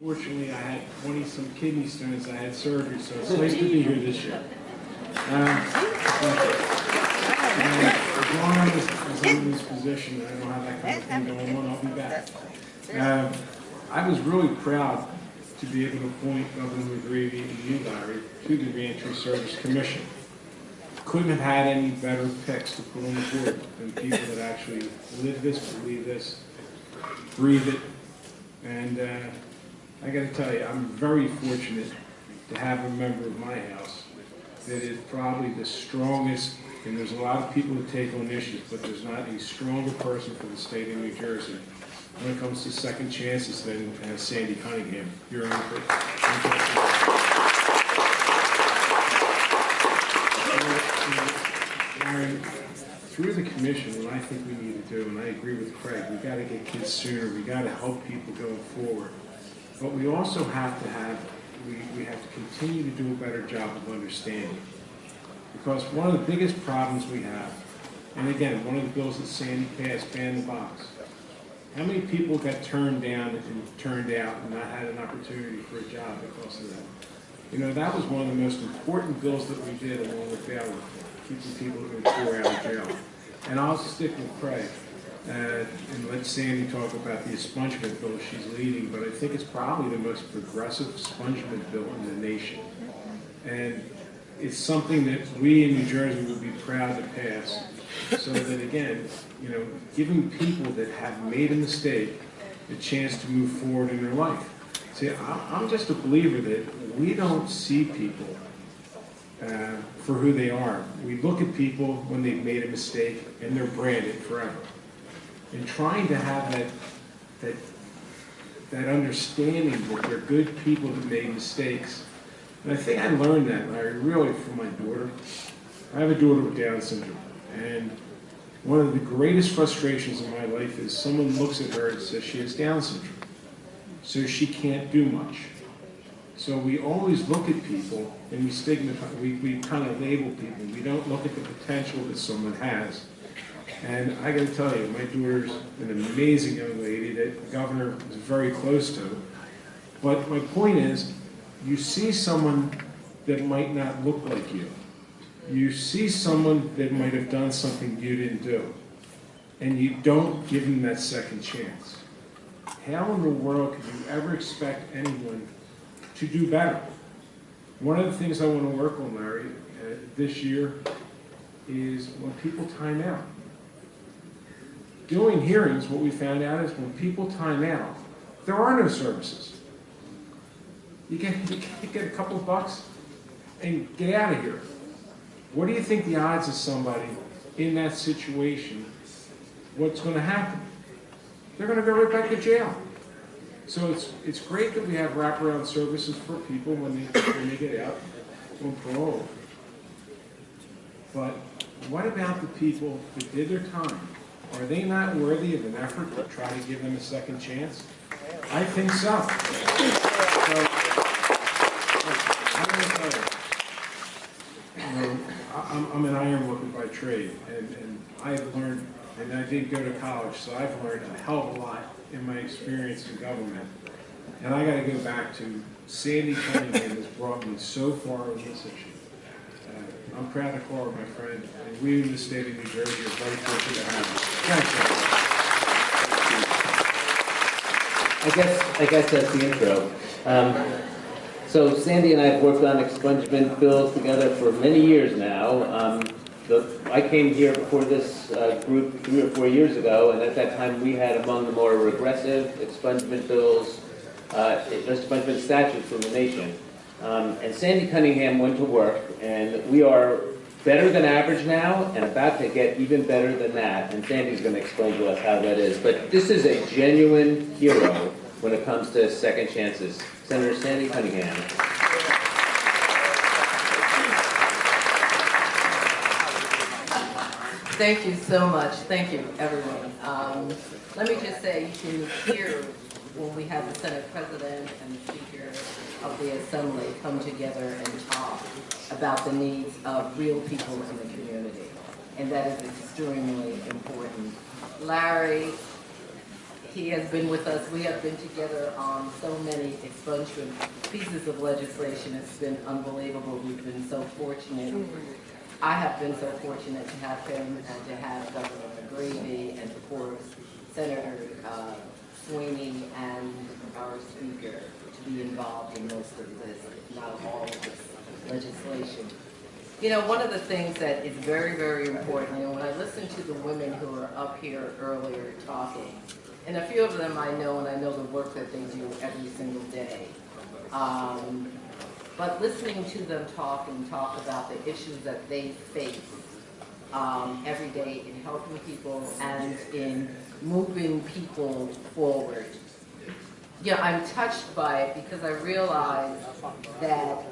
Fortunately, I had 20-some kidney stones. I had surgery, so it's nice to be here this year. As long as I'm in this position and I don't have that kind of thing going on, I'll be back. I was really proud to be able to appoint Governor McGreevey and you, Larry, to the Reentry Service Commission. Couldn't have had any better picks to put on the board than people that actually live this, believe this, breathe it, and I got to tell you, I'm very fortunate to have a member of my house that is probably the strongest, and there's a lot of people who take on issues, but there's not a stronger person for the state of New Jersey when it comes to second chances than Sandy Cunningham. You're on through the commission, what I think we need to do, and I agree with Craig, we got to get kids sooner, we got to help people going forward. But we also have to we have to continue to do a better job of understanding. Because one of the biggest problems we have, and again, one of the bills that Sandy passed, ban the box. How many people got turned down and turned out and not had an opportunity for a job because of that? You know, that was one of the most important bills that we did along with bail reform, keeping people who are 4 out of jail. And I'll stick with Craig. And let Sandy talk about the expungement bill she's leading, but I think it's probably the most progressive expungement bill in the nation. And it's something that we in New Jersey would be proud to pass, so that again, you know, giving people that have made a mistake a chance to move forward in their life. See, I'm just a believer that we don't see people for who they are. We look at people when they've made a mistake and they're branded forever. And trying to have that understanding that they're good people that made mistakes. And I think I learned that, Larry, really from my daughter. I have a daughter with Down syndrome. And one of the greatest frustrations in my life is someone looks at her and says she has Down syndrome, so she can't do much. So we always look at people and we stigmatize, we kind of label people. We don't look at the potential that someone has. And I got to tell you, my daughter's an amazing young lady that the governor is very close to. But my point is, you see someone that might not look like you. You see someone that might have done something you didn't do. And you don't give them that second chance. How in the world could you ever expect anyone to do better? One of the things I want to work on, Larry, this year is when people time out. Doing hearings, what we found out is when people time out, there are no services. You get a couple of bucks and get out of here. What do you think the odds of somebody in that situation, what's going to happen? They're going to go right back to jail. So it's great that we have wraparound services for people when they get out on parole. But what about the people who did their time? Are they not worthy of an effort to try to give them a second chance? I think so. I'm going to tell you, I'm an ironworker by trade, and I've learned, and I did go to college, so I've learned a hell of a lot in my experience in government. And I got to go back to Sandy Cunningham has brought me so far on this issue. I'm proud to call her my friend, and we in the state of New Jersey are very fortunate to have her. Thanks, I guess that's the intro. So Sandy and I have worked on expungement bills together for many years now. I came here before this group 3 or 4 years ago, and at that time we had among the more regressive expungement bills, expungement statutes in the nation. And Sandy Cunningham went to work, and we are better than average now and about to get even better than that. And Sandy's going to explain to us how that is. But this is a genuine hero when it comes to second chances. Senator Sandy Cunningham. Thank you so much. Thank you, everyone. Let me just say, to hear when we have the Senate President and the Speaker of the Assembly come together and talk about the needs of real people in the community. And that is extremely important. Larry, He has been with us. We have been together on so many expungement pieces of legislation. It's been unbelievable. We've been so fortunate. I have been so fortunate to have him and to have Governor McGreevey and of course Senator Sweeney and our Speaker to be involved in most of this, if not all of this legislation. You know, one of the things that is very, very important, you know, when I listen to the women who are up here earlier talking, and a few of them I know, and I know the work that they do every single day. But listening to them talk about the issues that they face every day in helping people and in moving people forward. Yeah, I'm touched by it because I realize that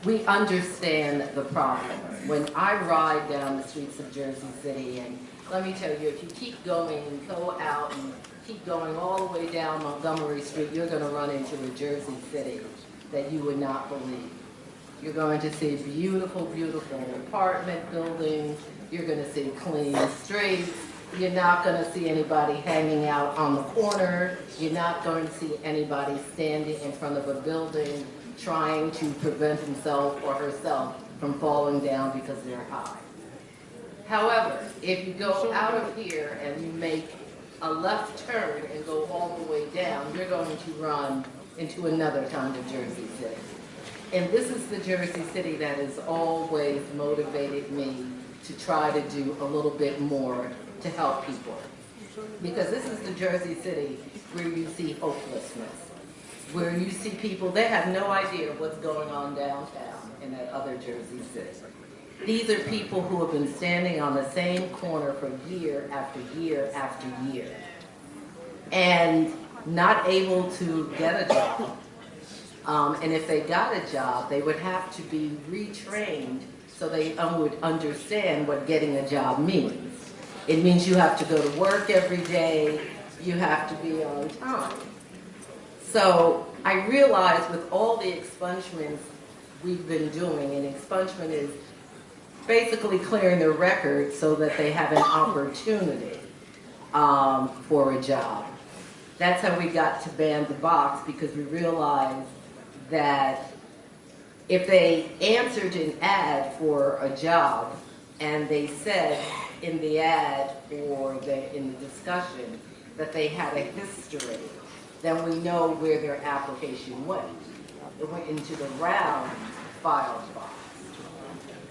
we understand the problem. When I ride down the streets of Jersey City, and let me tell you, if you keep going and go out and keep going all the way down Montgomery Street, you're going to run into a Jersey City that you would not believe. You're going to see beautiful, beautiful apartment buildings. You're going to see clean streets. You're not going to see anybody hanging out on the corner. You're not going to see anybody standing in front of a building trying to prevent himself or herself from falling down because they're high. However, if you go out of here and you make a left turn and go all the way down, you're going to run into another kind of Jersey City. And this is the Jersey City that has always motivated me to try to do a little bit more to help people. Because this is the Jersey City where you see hopelessness, where you see people, they have no idea what's going on downtown in that other Jersey City. These are people who have been standing on the same corner for year after year after year and not able to get a job. And if they got a job, they would have to be retrained so they would understand what getting a job means. It means you have to go to work every day, you have to be on time. So I realize with all the expungements we've been doing, and expungement is basically clearing their record so that they have an opportunity for a job. That's how we got to ban the box, because we realized that if they answered an ad for a job and they said in the ad or in the discussion that they had a history, then we know where their application went. It went into the round files box.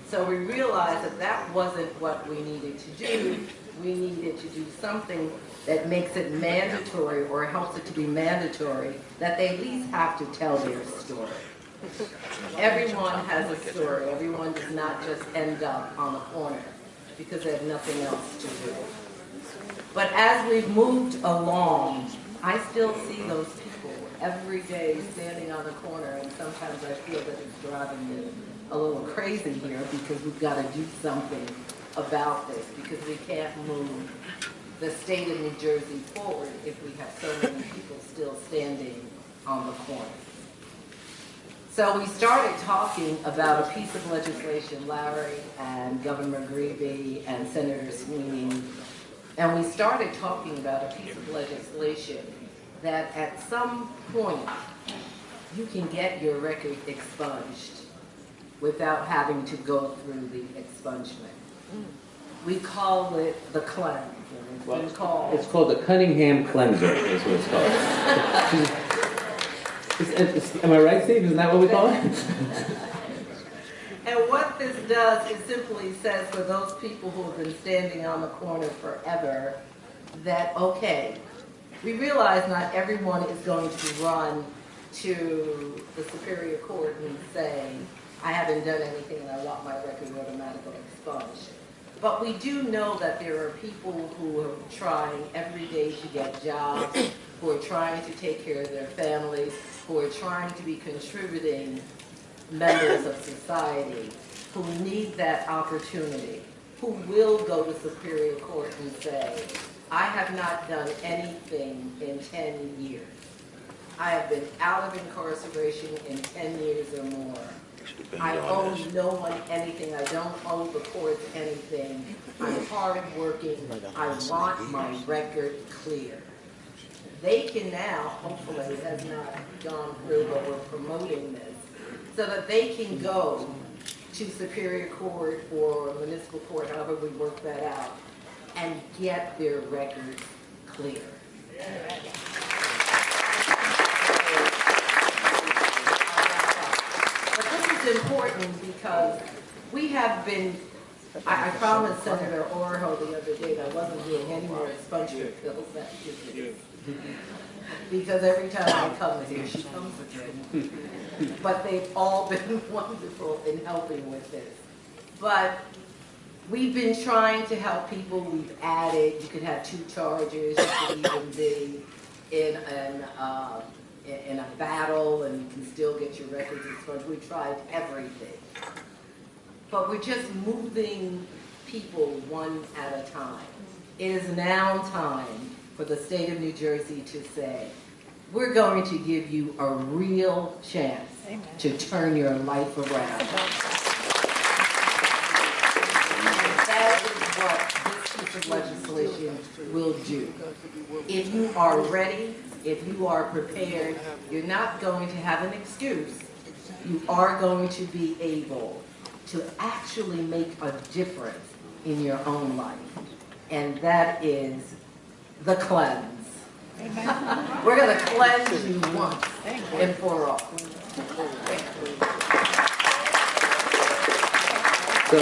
So we realized that that wasn't what we needed to do. We needed to do something that makes it mandatory or helps it to be mandatory that they at least have to tell their story. Everyone has a story. Everyone does not just end up on the corner because they have nothing else to do. But as we've moved along, I still see those people every day standing on the corner, and sometimes I feel that it's driving me a little crazy here because we've got to do something about this, because we can't move the state of New Jersey forward if we have so many people still standing on the corner. So we started talking about a piece of legislation, Larry and Governor McGreevey and Senator Sweeney, and we started talking about a piece of legislation that at some point you can get your record expunged without having to go through the expungement. We call it the cleanse. It's called the Cunningham Cleanser, is what it's called. Am I right, Steve? Isn't that what we call it? And what this does is simply says for those people who have been standing on the corner forever that, okay, we realize not everyone is going to run to the Superior Court and say, I haven't done anything and I want my record automatically expunged. But we do know that there are people who are trying every day to get jobs, who are trying to take care of their families, who are trying to be contributing members of society, who need that opportunity, who will go to Superior Court and say, I have not done anything in 10 years. I have been out of incarceration in 10 years or more. I owe no one anything. I don't owe the courts anything. I'm hardworking. I want my record clear. they can now, hopefully it has not gone through, but we're promoting this, so that they can go to Superior Court or municipal court, however we work that out, and get their records clear. But this is important because we have been, I promised Senator Orho the other day that I wasn't doing any more expungement bills after this. Because every time I come here, she comes again. But they've all been wonderful in helping with this. But we've been trying to help people. We've added, you could have 2 charges, you could even be in a battle and you can still get your records expunged. We tried everything. But we're just moving people one at a time. It is now time for the state of New Jersey to say, we're going to give you a real chance to turn your life around. That is what this piece of legislation will do. If you are ready, if you are prepared, you're not going to have an excuse. You are going to be able to actually make a difference in your own life. And that is the cleanse. We're going to cleanse you once and for all. So